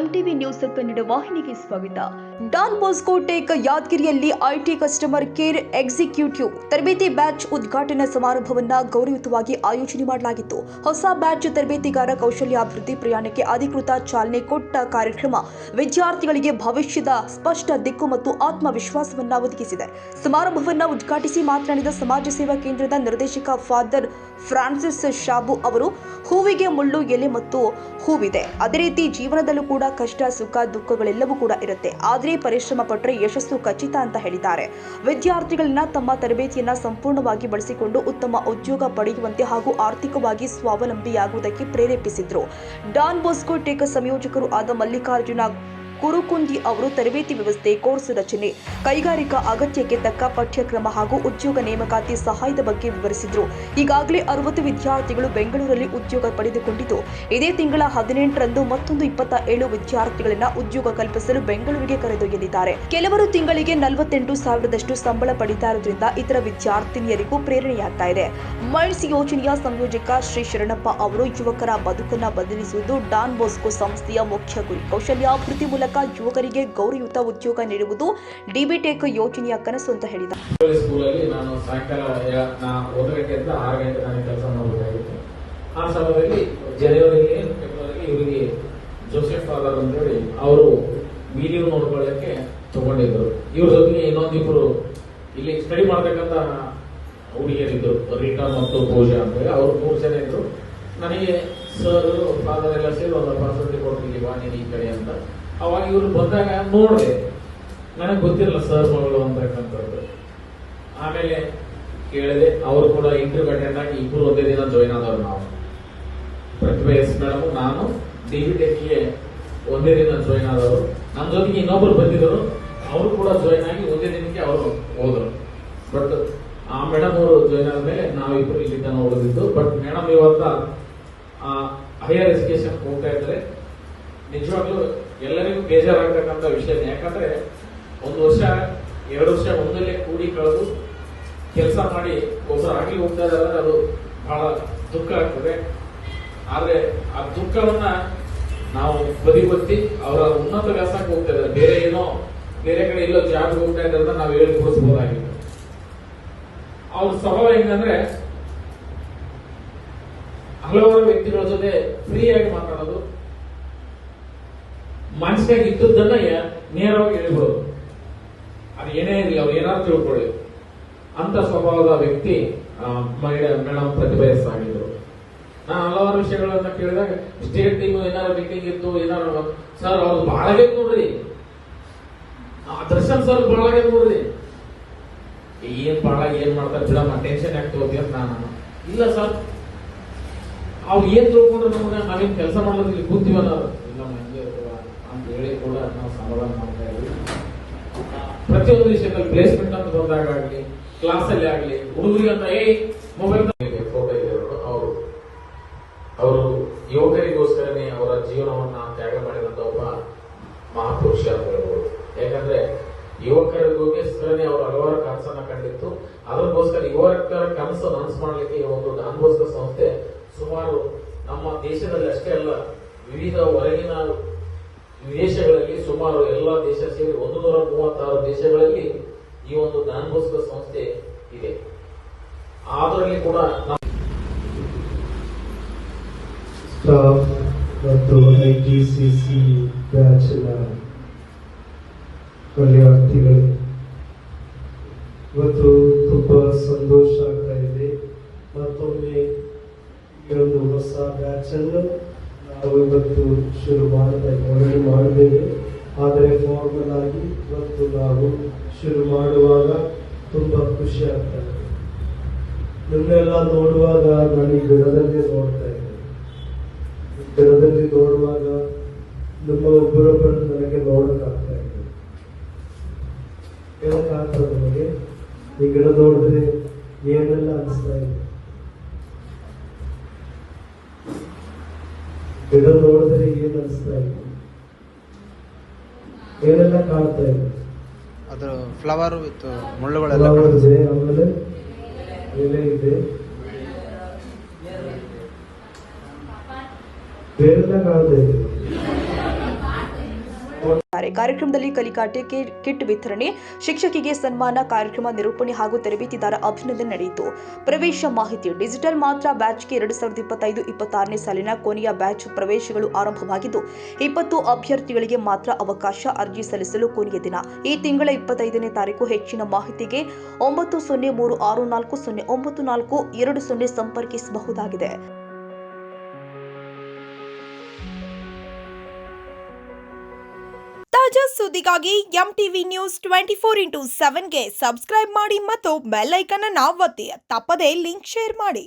MTV news Kannada ವಾಹಿನಿಗೆ ಸ್ವಾಗತ. Don Bosco tech ಯಾದಗಿರಿಯಲ್ಲಿ ಐಟಿ ಕಸ್ಟಮರ್ ಕೇರ್ ಎಕ್ಸಿಕ್ಯೂಟಿವ್ ತರಬೇತಿ ಬ್ಯಾಚ್ ಉದ್ಘಾಟನಾ ಸಮಾರಂಭವನ್ನು ಗೌರವಯುತವಾಗಿ ಆಯೋಜನೆ ಮಾಡಲಾಗಿತ್ತು. ಹೊಸ ಬ್ಯಾಚ್ ತರಬೇತಿಗಾರ ಕೌಶಲ್ಯಾಭಿವೃದ್ಧಿ ಪ್ರಯಾಣಕ್ಕೆ ಅಧಿಕೃತ ಚಾಲನೆ ಕೊಟ್ಟ ಕಾರ್ಯಕ್ರಮ ವಿದ್ಯಾರ್ಥಿಗಳಿಗೆ ಭವಿಷ್ಯದ ಸ್ಪಷ್ಟ ದಿಕ್ಕು ಮತ್ತು ಆತ್ಮವಿಶ್ವಾಸವನ್ನು ಒದಗಿಸಿದೆ. ಸಮಾರಂಭವನ್ನು ಉದ್ಘಾಟಿಸಿ ಮಾತನಾಡಿದ ಸಮಾಜ ಸೇವಾ ಕೇಂದ್ರದ ನಿರ್ದೇಶಕ ಫಾದರ್ ಫ್ರಾನ್ಸಿಸ್ ಶಾಬು ಅವರು, ಹೂವಿಗೆ ಮುಳ್ಳು, ಎಲೆ ಮತ್ತು ಹೂವಿದೆ. ಅದೇ ರೀತಿ ಜೀವನದಲ್ಲೂ ಕೂಡ ಕಷ್ಟ, ಸುಖ, ದುಃಖಗಳೆಲ್ಲವೂ ಕೂಡ ಇರುತ್ತೆ. ಆದರೆ ಪರಿಶ್ರಮ ಪಟ್ಟರೆ ಯಶಸ್ಸು ಖಚಿತ ಅಂತ ಹೇಳಿದ್ದಾರೆ. ವಿದ್ಯಾರ್ಥಿಗಳನ್ನ ತಮ್ಮ ತರಬೇತಿಯನ್ನ ಸಂಪೂರ್ಣವಾಗಿ ಬಳಸಿಕೊಂಡು ಉತ್ತಮ ಉದ್ಯೋಗ ಪಡೆಯುವಂತೆ ಹಾಗೂ ಆರ್ಥಿಕವಾಗಿ ಸ್ವಾವಲಂಬಿಯಾಗುವುದಕ್ಕೆ ಪ್ರೇರೇಪಿಸಿದ್ರು. ಡಾನ್ ಬಾಸ್ಕೋ ಟೆಕ್ ಸಂಯೋಜಕರು ಆದ ಮಲ್ಲಿಕಾರ್ಜುನ ಕುರುಕುಂದಿ ಅವರು ತರಬೇತಿ ವ್ಯವಸ್ಥೆ, ಕೋರ್ಸ್ ರಚನೆ, ಕೈಗಾರಿಕಾ ಅಗತ್ಯಕ್ಕೆ ತಕ್ಕ ಪಠ್ಯಕ್ರಮ ಹಾಗೂ ಉದ್ಯೋಗ ನೇಮಕಾತಿ ಸಹಾಯದ ಬಗ್ಗೆ ವಿವರಿಸಿದರು. ಈಗಾಗಲೇ 60 ವಿದ್ಯಾರ್ಥಿಗಳು ಬೆಂಗಳೂರಲ್ಲಿ ಉದ್ಯೋಗ ಪಡೆದುಕೊಂಡಿದ್ದು, ಇದೇ ತಿಂಗಳ 18ರಂದು ಮತ್ತೊಂದು 27 ವಿದ್ಯಾರ್ಥಿಗಳನ್ನ ಉದ್ಯೋಗ ಕಲ್ಪಿಸಲು ಬೆಂಗಳೂರಿಗೆ ಕರೆದೊಯ್ಯಲಿದ್ದಾರೆ. ಕೆಲವರು ತಿಂಗಳಿಗೆ 48,000ದಷ್ಟು ಸಂಬಳ ಪಡಿತಾ ಇರುವುದರಿಂದ ಇತರ ವಿದ್ಯಾರ್ಥಿನಿಯರಿಗೂ ಪ್ರೇರಣೆಯಾಗ್ತಾ ಇದೆ. ಮೈಂಡ್ಸ್ ಯೋಜನೆಯ ಸಂಯೋಜಕ ಶ್ರೀ ಶರಣಪ್ಪ ಅವರು, ಯುವಕರ ಬದುಕನ್ನು ಬದಲಿಸುವುದು ಡಾನ್ ಬಾಸ್ಕೋ ಸಂಸ್ಥೆಯ ಮುಖ್ಯ ಗುರಿ. ಕೌಶಲ್ಯಾಭಿವೃದ್ಧಿ ಮೂಲಕ ಯುವಕರಿಗೆ ಗೌರವಯುತ ಉದ್ಯೋಗ ನೀಡುವುದು ಡಿಬಿಟೆಕ್ ಯೋಜನೆಯ ಕನಸು ಅಂತ ಹೇಳಿದ್ದಾರೆ. ಸ್ಕೂಲಲ್ಲಿ ನಾನು ಸಾಯಂಕಾಲ 1 ಗಂಟೆಯಿಂದ 6 ಗಂಟೆ ನಾನು ಕೆಲಸ ಮಾಡಬೇಕಾಗಿತ್ತು. ಆ ಸಮಯದಲ್ಲಿ ಜನವರಿಗೆ ಫೆಬ್ರವರಿಗೆ ಇವರಿಗೆ ಜೋಸೆಫ್ ಫಾದರ್ ಅಂತೇಳಿ ಅವರು ವಿಡಿಯೋ ನೋಡ್ಕೊಳ್ಳಕ್ಕೆ ತಗೊಂಡಿದ್ರು. ಇವ್ರ ಜೊತೆಗೆ ಇನ್ನೊಂದಿಬ್ರು ಇಲ್ಲಿ ಸ್ಟಡಿ ಮಾಡ್ಬೇಕಂತ ಹುಡುಗಿಯರಿದ್ರು, ರೀಟಾ ಮತ್ತು ಪೂಜಾ ಅಂತೇಳಿ. ಅವರು 3 ಜನ ಇದ್ರು. ನನಗೆ ಸರ್ ಫಾದರ್ ಎಲ್ಲ ಸೇರಿ ಒಂದು ಅಪಾರ್ಚುನಿಟಿ ಕೊಟ್ಟಿದ್ದೀವಿ, ಬಾ ನೀನು ಈ ಕಡೆ ಅಂತ. ಅವಾಗ ಇವ್ರು ಬಂದಾಗ ನೋಡಿದೆ, ನನಗೆ ಗೊತ್ತಿರಲ್ಲ ಸರ್ ಮಗಳು ಅಂತಕ್ಕಂಥದ್ದು. ಆಮೇಲೆ ಕೇಳಿದೆ, ಅವರು ಕೂಡ ಇಂಟರ್ವ್ಯೂ ಅಟೆಂಡ್ ಆಗಿ ಇಬ್ಬರು ಒಂದೇ ದಿನ ಜಾಯ್ನ್ ಆದವ್ರು. ನಾವು ಪ್ರತಿಭಾ ಎಸ್ ಮೇಡಮ್, ನಾನು ಡಿಬಿಟೆಕ್ಗೆ ಒಂದೇ ದಿನ ಜಾಯ್ನ್ ಆದವರು. ನಮ್ಮ ಜೊತೆಗೆ ಇನ್ನೊಬ್ರು ಬಂದಿದ್ರು, ಅವರು ಕೂಡ ಜಾಯ್ನ್ ಆಗಿ ಒಂದೇ ದಿನಕ್ಕೆ ಅವರು ಹೋದ್ರು. ಬಟ್ ಆ ಮೇಡಮ್ ಅವರು ಜಾಯ್ನ್ ಆದ್ಮೇಲೆ ನಾವಿಬ್ಬರು ಇಲ್ಲಿ ತನಕ ಉಳಿದಿದ್ದು. ಬಟ್ ಮೇಡಮ್ ಇವತ್ತ ಹೈಯರ್ ಎಜುಕೇಶನ್ ಹೋಗ್ತಾ ಇದ್ದಾರೆ. ನಿಜವಾಗ್ಲೂ ಎಲ್ಲರಿಗೂ ಬೇಜಾರಾಗತಕ್ಕಂಥ ವಿಷಯ. ಯಾಕಂದ್ರೆ 1 ವರ್ಷ 2 ವರ್ಷ ಒಂದಲ್ಲೇ ಕೂಡಿ ಕಳೆದು ಕೆಲಸ ಮಾಡಿ ಒಬ್ಬರು ಆಗಲಿ ಹೋಗ್ತಾ ಇದ್ದಾರೆ, ಅದು ಬಹಳ ದುಃಖ ಆಗ್ತದೆ. ಆದ್ರೆ ಆ ದುಃಖವನ್ನ ನಾವು ಬದಿಗೊತ್ತಿ ಅವರ ಉನ್ನತ ವ್ಯಾಸಕ್ಕೆ ಹೋಗ್ತಾ ಇದ್ದಾರೆ. ಬೇರೆ ಕಡೆ ಎಲ್ಲೋ ಜಾಬ್ಗೆ ಹೋಗ್ತಾ ಇದ್ದಾರೆ ನಾವು ಹೇಳಿ ಕೊಡಿಸಬಹುದಾಗಿತ್ತು. ಅವ್ರ ಸ್ವಭಾವ ಹೆಂಗಂದ್ರೆ ಹಲವಾರು ವ್ಯಕ್ತಿಗಳ ಜೊತೆ ಫ್ರೀಯಾಗಿ ಮಾತಾಡೋದು, ಮನಸ್ಸಿನಾಗ ಇದ್ದದ್ದನ್ನ ನೇರವಾಗಿ ಹೇಳ್ಬಿಡೋದು. ಅದು ಏನೇ ಇರಲಿ, ಅವ್ರು ಏನಾದ್ರು ತಿಳ್ಕೊಳ್ಳಿ ಅಂತ ಸ್ವಭಾವದ ವ್ಯಕ್ತಿ ಮೇಡಮ್ ಪ್ರತಿಭಾ ಎಸ್ ಆಗಿದ್ರು. ನಾನು ಹಲವಾರು ವಿಷಯಗಳನ್ನ ಕೇಳಿದಾಗ, ಸ್ಟೇಟ್ ಟೀಮ್ ಏನಾದ್ರು ಮೀಟಿಂಗ್ ಇತ್ತು, ಏನಾದ್ರು ಸರ್ ಅವ್ರು ಬಹಳ ಆಗೈತೆ ನೋಡ್ರಿ, ದರ್ಶನ್ ಸರ್ ಬಹಳ ಆಗೈತೆ ನೋಡ್ರಿ, ಏನ್ ಮಾಡ್ತಾರೆ ಬಿಡಮ್ಮ, ಟೆನ್ಷನ್ ಆಗ್ತೋತಿ ಅಂತ ನಾನು. ಇಲ್ಲ ಸರ್, ಅವ್ರು ಏನ್ ತಿಳ್ಕೊಂಡ್ರೆ ನಮ್ಗೆ ನಾವೇನ್ ಕೆಲಸ ಮಾಡೋದು ಇಲ್ಲಿ ಕೂತೀವಲ್ಲ, ಇಲ್ಲ ಅಂತ ಹೇಳಿ ಕೂಡ ನಾವು ಸಮಾಧಾನ ಮಾಡ್ತಾ ಇದ್ವಿ. ಪ್ರತಿಯೊಂದು ವಿಷಯದಲ್ಲಿ ಪ್ಲೇಸ್ಮೆಂಟ್ ಅಂತ ಬಂದಾಗ ಆಗ್ಲಿ, ಕ್ಲಾಸ್ ಅಲ್ಲಿ ಆಗ್ಲಿ, ಹುಡುಗರಿಗೆ ಅಂತ ಮೊಬೈಲ್ ಫೋಟೋ ಇದೆ. ಅವರು ಯುವಕರಿಗೋಸ್ಕರನೇ ಅವರ ಜೀವನವನ್ನ ತ್ಯಾಗ ಮಾಡಿದಂತ ಒಬ್ಬ ಮಹಾಪುರುಷ ಅಂತ ಹೇಳ್ಬೋದು. ಯಾಕಂದ್ರೆ ಯುವಕರಿಗೋಸ್ಕರನೇ ಅವರು ಹಲವಾರು ಕನಸನ್ನ ಕಂಡಿತ್ತು. ಅದಕ್ಕೋಸ್ಕರ ಯುವಕರ ಕನಸು ನನಸು ಮಾಡ್ಲಿಕ್ಕೆ ಈ ಒಂದು ಡಾನ್ ಬಾಸ್ಕೋ ಸಂಸ್ಥೆ ಸುಮಾರು ನಮ್ಮ ದೇಶದಲ್ಲಿ ಅಷ್ಟೇ ಅಲ್ಲ, ವಿವಿಧ ಹೊರಗಿನ ವಿದೇಶಗಳಲ್ಲಿ ಸುಮಾರು ಎಲ್ಲ ದೇಶ ಸೇರಿ 136 ದೇಶಗಳಲ್ಲಿ ಈ ಒಂದು ಡಾನ್ ಬಾಸ್ಕೋ ಸಂಸ್ಥೆ ಇದೆ. ಅದರಲ್ಲಿ ಕೂಡ ಸ್ಟಾಫ್ ಮತ್ತು ಐಟಿಸಿಸಿ ಬ್ಯಾಚ್ನ ವಿದ್ಯಾರ್ಥಿಗಳು, ಇವತ್ತು ತುಂಬಾ ಸಂತೋಷ ಆಗ್ತಾ ಇದೆ. ಮತ್ತೊಮ್ಮೆ ಈ ಒಂದು ಹೊಸ ಬ್ಯಾಚ್ ಅನ್ನು ನಾವು ಇವತ್ತು ಶುರು ಮಾಡಿದ್ದೇವೆ. ಆದರೆ ಫಾರ್ಮಲ್ ಆಗಿ ಇವತ್ತು ನಾವು ಶುರು ಮಾಡುವಾಗ ತುಂಬಾ ಖುಷಿ ಆಗ್ತಾ ಇದೆ. ನಿಮ್ಮೆಲ್ಲ ನೋಡುವಾಗ ನಾನು ಈ ಗಿಡದಲ್ಲಿ ನೋಡ್ತಾ ಇದ್ದೆ. ಗಿಡದಲ್ಲಿ ನೋಡುವಾಗ ನಿಮ್ಮ ಒಬ್ಬರೊಬ್ಬರನ್ನು ನನಗೆ ನೋಡಕ್ಕಾಗ್ತಾ ಇದೆ. ಹೇಳಕ್ಕಾಗ್ತದೆ ನಮಗೆ, ಈ ಗಿಡ ನೋಡಿದ್ರೆ ಏನೆಲ್ಲ ಅನಿಸ್ತಾ ಇದೆ. ಗಿಡ ನೋಡಿದ್ರೆ ಏನ್ ಅನಿಸ್ತಾ ಇದೆ, ಏನೆಲ್ಲ ಕಾಣ್ತಾ ಇದೆ. ಅದು ಫ್ಲವರ್ ವಿತ್ ಮುಳ್ಳುಗಳೆಲ್ಲ ಇದೆ, ಆಮೇಲೆ ಎಲೆ ಇದೆ, ಬೇರೆಲ್ಲ ಕಾಣ್ತಾ ಇದೆ. ಕಾರ್ಯಕ್ರಮದಲ್ಲಿ ಕಲಿಕಾಟೆ ಕಿಟ್ ವಿತರಣೆ, ಶಿಕ್ಷಕಿಗೆ ಸನ್ಮಾನ, ಕಾರ್ಯಕ್ರಮ ನಿರೂಪಣೆ ಹಾಗೂ ತರಬೇತಿದಾರ ಅಭಿನಂದನೆ ನಡೆಯಿತು. ಪ್ರವೇಶ ಮಾಹಿತಿ: ಡಿಜಿಟಲ್ ಮಾತ್ರ ಬ್ಯಾಚ್ಗೆ 2025-26ನೇ ಸಾಲಿನ ಕೊನೆಯ ಬ್ಯಾಚ್ ಪ್ರವೇಶಗಳು ಆರಂಭವಾಗಿದ್ದು 20 ಅಭ್ಯರ್ಥಿಗಳಿಗೆ ಮಾತ್ರ ಅವಕಾಶ. ಅರ್ಜಿ ಸಲ್ಲಿಸಲು ಕೊನೆಯ ದಿನ ಈ ತಿಂಗಳ 25ನೇ ತಾರೀಕು. ಹೆಚ್ಚಿನ ಮಾಹಿತಿಗೆ 9036409420 ಸಂಪರ್ಕಿಸಬಹುದಾಗಿದೆ. ತಾಜಾ ಸುದ್ದಿಗಾಗಿ MTV ನ್ಯೂಸ್ 24/7ಗೆ ಸಬ್ಸ್ಕ್ರೈಬ್ ಮಾಡಿ ಮತ್ತು ಬೆಲ್ ಐಕಾನ್ ಅನ್ನು ಒತ್ತಿ. ತಪ್ಪದೇ ಲಿಂಕ್ ಶೇರ್ ಮಾಡಿ.